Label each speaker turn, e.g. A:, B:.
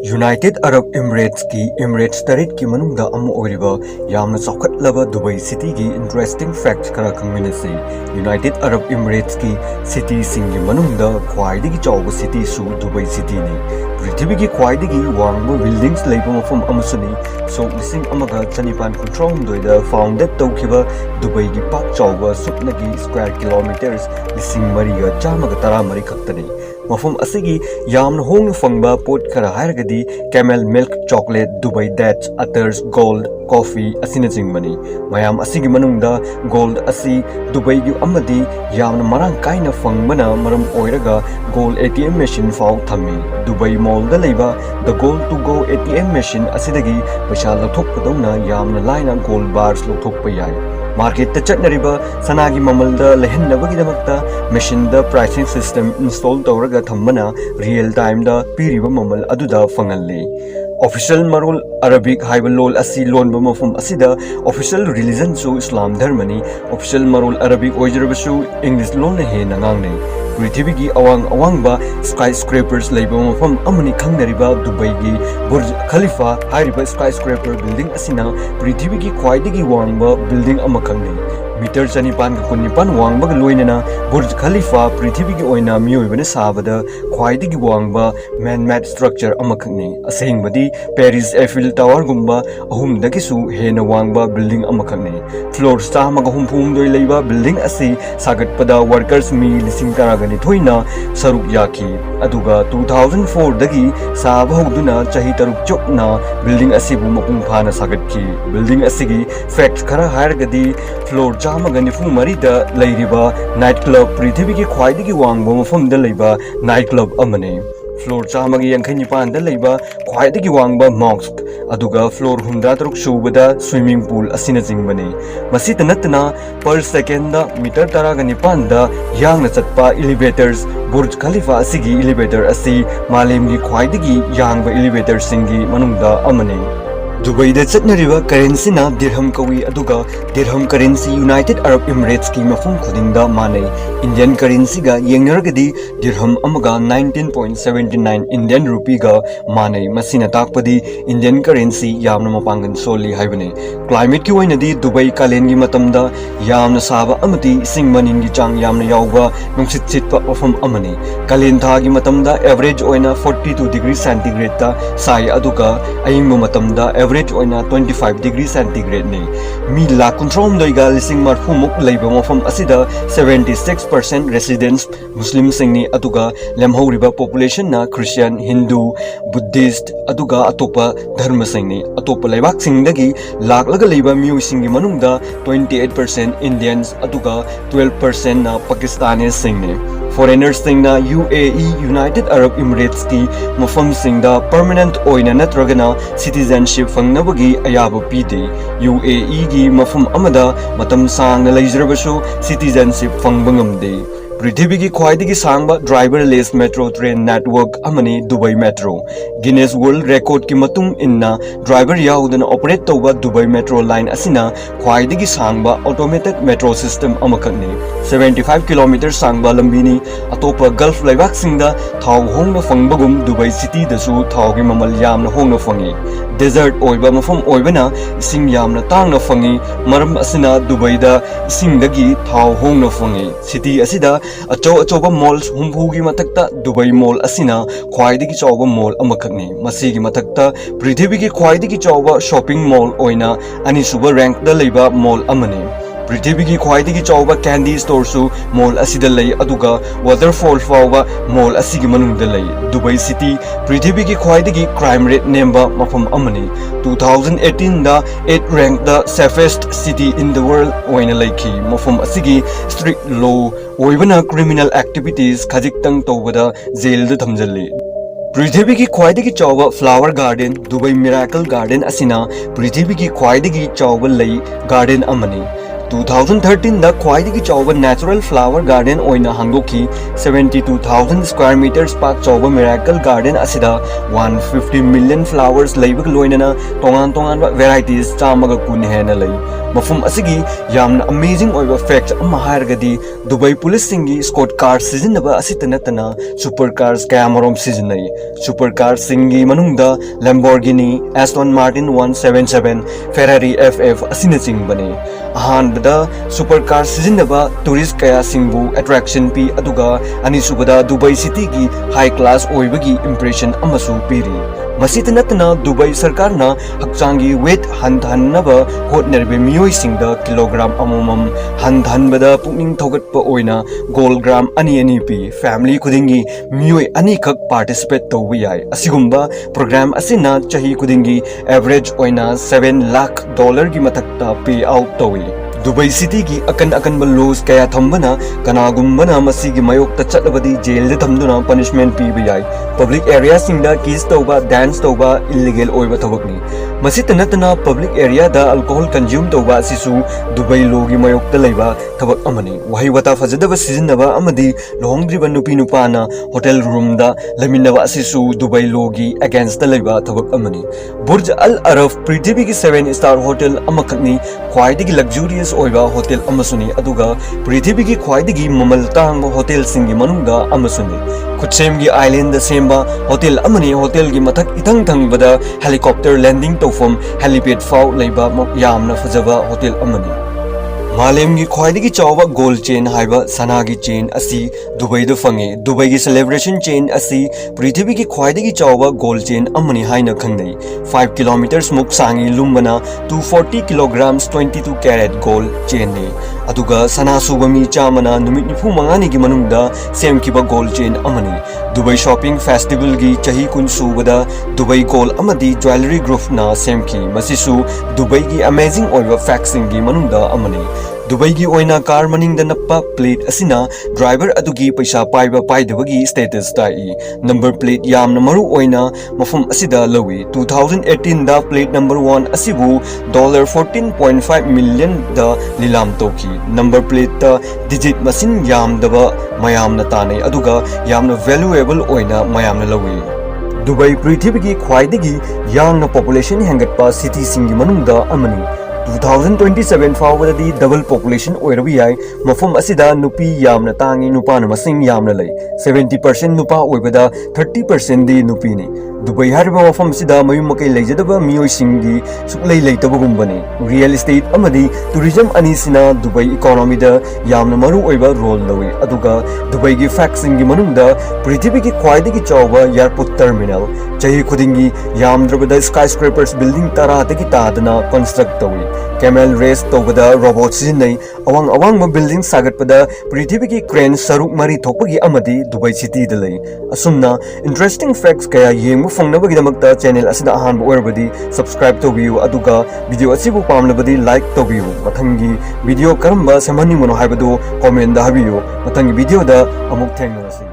A: United Arab Emirates की emirates तरेट की मनुंगदा अमु ओरिबा यामना चौखटलबा Dubai city की इंटरेस्टिंग फैक्ट्स खरा खंगमिनसे यूनाइटेड अरब इमिरेट्स की सिटी सिंगी मनुंगदा ख्वाइदगी चौबा सिटी सु दुबई सिटी ने पृथ्वी की ख्वाइदगी वांगबा बिल्डिंग्स लेबा मफम अमसुनी सोक लिसिंग अमगा चनिपान कुंट्रोम दोइदा फाउंडेड तौखिबा दुबई की पाक चौबा सुपनगी स्क्वायर किलोमीटर्स लिसिंग मरिगा चामगा तरा मरि खक्तनी मफम असिगी यामना होंग फंगबा पोट खरा हायरगदी camel milk chocolate Dubai dates अटर्स गोल्ड कॉफी असिनचिंगबनी मयाम असिगी मनुंगदा गोल्ड असी दुबई की अमदी यामना मरांग काइना फंगबना मरम ओइरगा गोल्ड एटीएम मशीन फाउ थम्मी दुबई मॉल दा लेबा the gold to go ATM machine असिदगी पैसा लौथोकपदौना यामना लाइना गोल्ड बार्स लौथोकपा याय मार्केट चटनरिबा सनागी ममलदा लेहन्नबगिदमक्ता मशीन द प्राइसिंग सिस्टम इंस्टॉल तौरगा थम्बना रियल टाइम दा पीरिबा ममल अदुदा फंगल्ले ऑफिशियल मरोल अरबिक हाइबल लोल असी लोन बमफम असिदा ऑफिशियल रिलीजन सु इस्लाम धर्मनी ऑफिशियल मरोल अरबिक ओइजरबसु इंग्लिश लोन हे नंगांगने पृथ्वी की अवांग अवांगबा स्काई स्क्रैपर्स लेबा मफम अमनी खंगनरिबा दुबई की बुर्ज खलीफा हाइरिबा स्काई स्क्रैपर बिल्डिंग असिना पृथ्वी की ख्वाइदगी वांगबा बिल्डिंग अमा खंगने मीटर चनिपान कुनिपान वांगबा लोइनना बुर्ज खलीफा पृथ्वी की ओइना मियोइबने साबदा ख्वाइदगी वांगबा मैन मेड स्ट्रक्चर अमा खंगने असेंगबदी पेरिस एफिल टावर गुम्बा अहुमदगिसु हेना वांगबा बिल्डिंग अमा खंगने फ्लोर चामगा हुमफुम दोइ लेबा बिल्डिंग असि सागटपदा वर्कर्स मी लिसिंग तरागनि थोइना सरुक याखी अदुगा 2004 दगी साब हौदुना चाही तरुक चोकना बिल्डिंग असिबु मपुंग फाना सागटकी बिल्डिंग असिगी फैक्ट्स खरा हायरगदी फ्लोर चामगा निफु मरिदा लैरिबा नाइट क्लब पृथ्वी की ख्वाइदगी वांगबा मफमदा लेबा नाइट क्लब अमने फ्लोर चामगी यांखै निपान लेबा ख्वाइदगी वांगबा मॉस्क अदुगा फ्लोर 103 सुबदा स्विमिंग पूल असिना जिंगबने मसित नतना पर सेकेंड मीटर तरागा निपानदा यांगना चटपा एलिवेटर्स बुर्ज खलीफा असिगी एलिवेटर असि मालेमगी ख्वाइदगी यांगबा एलिवेटर सिंगी मनुंगदा अमने दुबई दा चटनरिबा करेंसी ना दिरहम कवी अदुगा दिरहम करेंसी यूनाइटेड अरब इमिरेट्स की मफुम खुदिंगदा माने इंडियन करेंसी गा येंगनरगदी दिरहम अमगा 19.79 इंडियन रुपी गा माने मसिना ताकपदी इंडियन करेंसी यामना मपांगन सोली हाइबने क्लाइमेट की वइनदी दुबई कालेन की मतमदा यामना साबा अमति सिंग मनिन की चांग यामना याउबा नुंसित सितपा मफम अमने कालेन था की मतमदा एवरेज ओइना 42 डिग्री सेंटीग्रेड ता साई अदुगा अइंग मतमदा एवरेज ओइना 25 डिग्री सेंटीग्रेड ने मी लाख कुंट्रोम दोइगा लिसिंग मरफुमुक लेबा मफम असिदा 76% रेसिडेंट्स मुस्लिम सिंगनी अदुगा लेमहौरिबा पॉपुलेशन ना क्रिश्चियन हिंदू बुद्धिस्ट अदुगा अतोपा धर्म सिंगनी अतोपा लेबाक सिंगदगी लाखलगा लेबा मियो सिंगी मनुंगदा 28% इंडियंस अदुगा 12% ना पाकिस्तानी सिंगने फॉरेनर्स सिंगना UAE यूनाइटेड अरब इमिरेट्स की मफम सिंगदा परमानेंट ओइना नत्रगना सिटीजनशिप फंगनबगी अयाब पीदे UAE की मफम अमदा मतम सांगना लेजरबसु सिटीजनशिप फंगबंगमदे पृथ्वी की ख्वाइदगी सांगबा ड्राइवरलेस मेट्रो ट्रेन नेटवर्क अमने Dubai metro Guinness world record की मतुंग इन्ना ड्राइवर याउदन ऑपरेट तौबा दुबई मेट्रो लाइन असिना ख्वाइदगी सांगबा ऑटोमेटेड मेट्रो सिस्टम अमखकने 75 किलोमीटर सांगबा लंबीनी अतोपा गल्फ लेबाक सिंगदा थाव होंगना फंगबगुम दुबई सिटी दसु थाव की ममल यामना होंगना फंगी डेजर्ट ओइबा मफम ओइबना इसिंग यामना तांगना फंगी मरम असिना दुबई दा इसिंगदगी थाव होंगना फंगी सिटी असिदा अचो अचोबा मॉल्स हुंफुगी मथक्ता दुबई मॉल असिना ख्वाइदगी चौबा मॉल अमखकने मसीगी मथक्ता पृथ्वी की ख्वाइदगी चौबा शॉपिंग मॉल ओइना अनिसुबा रैंक दा लेबा मॉल अमने पृथ्वी की ख्वाइदगी चौबा कैंडी स्टोर सु मॉल असिदा लई अदुगा वाटरफॉल फाउबा मॉल असिगी मनुंगदा लई दुबई सिटी पृथ्वी की ख्वाइदगी क्राइम रेट नेम्बा मफम अमने 2018 दा 8 रैंक दा safest city in the world ओइना लईखी मफम असिगी स्ट्रिक्ट लॉ ओइबना क्रिमिनल एक्टिविटीज खजिक्तंग तौबदा जेल द थमजल्ले पृथ्वी की ख्वाइदगी चौबा flower garden Dubai miracle garden असिना पृथ्वी की ख्वाइदगी चौबा लई गार्डन अमने 2013 दा ख्वाइदगी चौबा नेचुरल फ्लावर गार्डन ओइना हांगदोखी 72,000 स्क्वायर मीटर्स पाक चौबा मिरेकल गार्डन असिदा 150 मिलियन फ्लावर्स लेबग लोइनना तोंगान तोंगान वेराइटीज चामगा कुन हेना लई मफुम असिगी यामना अमेजिंग ओइबा फैक्ट अमा हारगदी दुबई पुलिस सिंगी स्कॉट कार सिजनबा असित नतना सुपर कार्स कैमरोम सिजनई सुपर कार सिंगी मनुंगदा Lamborghini Aston Martin 177 Ferrari FF असिन चिंग बने अहानबदा सुपर कार सिजनबा टूरिस्ट कया सिंगबु अट्रैक्शन पी अदुगा अनिसुबदा दुबई सिटी की हाई क्लास ओइबगी इंप्रेशन अमसु पीरी मसीत नतना दुबई सरकार ना हक्चांगी वेट हंधनब होटनरबे मियोइसिंगदा किलोग्राम अमोमम हंधनबदा पुनिंग थोगटप ओइना गोल्ड ग्राम अनि पी फैमिली खुदिंगी मियोइ अनि खक पार्टिसिपेट तौबा याय असिगुम्बा प्रोग्राम असिना चही खुदिंगी एवरेज ओइना $7 लाख की मथक्ता पे आउट तौई दुबई सिटी की अकन अकन लॉज कया थम्बना कनागुम्बना मसीगी मयोक्ता चटबदी जेल थम्दुना पनिशमेंट पीबा याय पब्लिक एरिया सिंगदा किस तौबा डांस तौबा इल्लीगल ओइबा थबकनी मसीत नतना पब्लिक एरिया दा अल्कोहल कंज्यूम तौबा असिसु दुबई लोगी मयोक्ता लैबा थबक अमनी वही वता फजदबा सिजनबा अमदी लोंगद्रिबा नुपी नुपाना होटल रूम दा लमिनबा असिसु दुबई लोगी अगेंस्ट लैबा थबक अमनी बुर्ज अल अरब पृथ्वी की 7 स्टार होटल अमखकनी ख्वाइदगी लग्जूरियस ओइबा होटल अमसुनी अदुगा पृथ्वी की ख्वाइदगी ममल तांग होटल सिंगी मनुंगदा अमसुनी खुदसेमगी आइलैंड दा सेमबा होटल अमनी होटल की मथक इथंग थंगबदा हेलीकॉप्टर लैंडिंग तौफम हेलीपैड फाउ लैबा यामना फजबा होटल अमनी मालेमगी ख्वाइदगी चौबा गोल्ड चेन हाइबा सनागी चेन असी दुबई द फंगे दुबई की सेलिब्रेशन चेन असी पृथ्वी की ख्वाइदगी चौबा गोल्ड चेन अमनी हाइना खंगनै 5 किलोमीटर्स मुक सांगी लुम्बना 240 किलोग्राम्स 22 कैरेट गोल्ड चेन ने अदुगा सनासुबा मी चामना नुमित निफु मंगानी की मनुंगदा सेमकिबा गोल्ड चेन अमनी दुबई शॉपिंग फेस्टिवल की चही कुन सुबदा दुबई गोल्ड अमदी ज्वेलरी ग्रुप ना सेमकी मसिसु दुबई की अमेजिंग ओइबा फैक्सिंग की मनुंगदा अमनी दुबई की ओइना कार मनिंग नप्पा प्लेट असिना ड्राइवर अदुगी पैसा पाइबा पाइदबगी स्टेटस ताई नंबर प्लेट यामना मरु ओइना मफम असिदा लवी 2018 दा प्लेट नंबर 1 असिबु $14.5 मिलियन दा लिलाम तोकी नंबर प्लेट ता डिजिट मसिन यामदबा मयामना ताने अदुगा यामना वैल्यूएबल ओइना मयामना लवी दुबई पृथ्वी की ख्वाइदगी यांगना पॉपुलेशन हेंगटपा सिटी सिंगी मनुंगदा अमनी 2027 फाउबदी डबल पॉपुलेशन ओइरबी याय मफम असिदा नुपी यामना तांगी नुपाना मसिंग यामना लई 70% नुपा ओइबदा 30% दी नुपीनी दुबई हारिबा मफम सिदा मयुम मकै लेजदबा मियोइसिंगी सुक्लै लेतबगुम्बने रियल एस्टेट अमदी टूरिज्म अनिसिना दुबई इकोनॉमी दा यामना मरु ओइबा रोल लवी अदुगा दुबई की फैक्सिंगी मनुंगदा पृथ्वी की ख्वाइदगी चौबा एयरपोर्ट टर्मिनल चही खुदिंगी यामद्रबदा स्काईस्क्रेपर्स बिल्डिंग तरादगी तादना कंस्ट्रक्ट तवी कैमल रेस तौबदा रोबोट सिजनई अवांग अवांग बिल्डिंग सागटपदा पृथ्वी की क्रेन सरुक मरी थोपगी अमदी दुबई सिटी द लई असुमना इंटरेस्टिंग फैक्ट्स कया येंगु फंगनबगिदमक्ता चैनल असिदा अहानब ओइरबदी सब्सक्राइब तौबियु अदुगा वीडियो असिबु पामलबदी लाइक तौबियु मथंगी वीडियो करम्बा सेमहनिंगमनो हाइबदो कमेंट दा हाबियु मथंगी वीडियो दा अमुक थेंगनसी।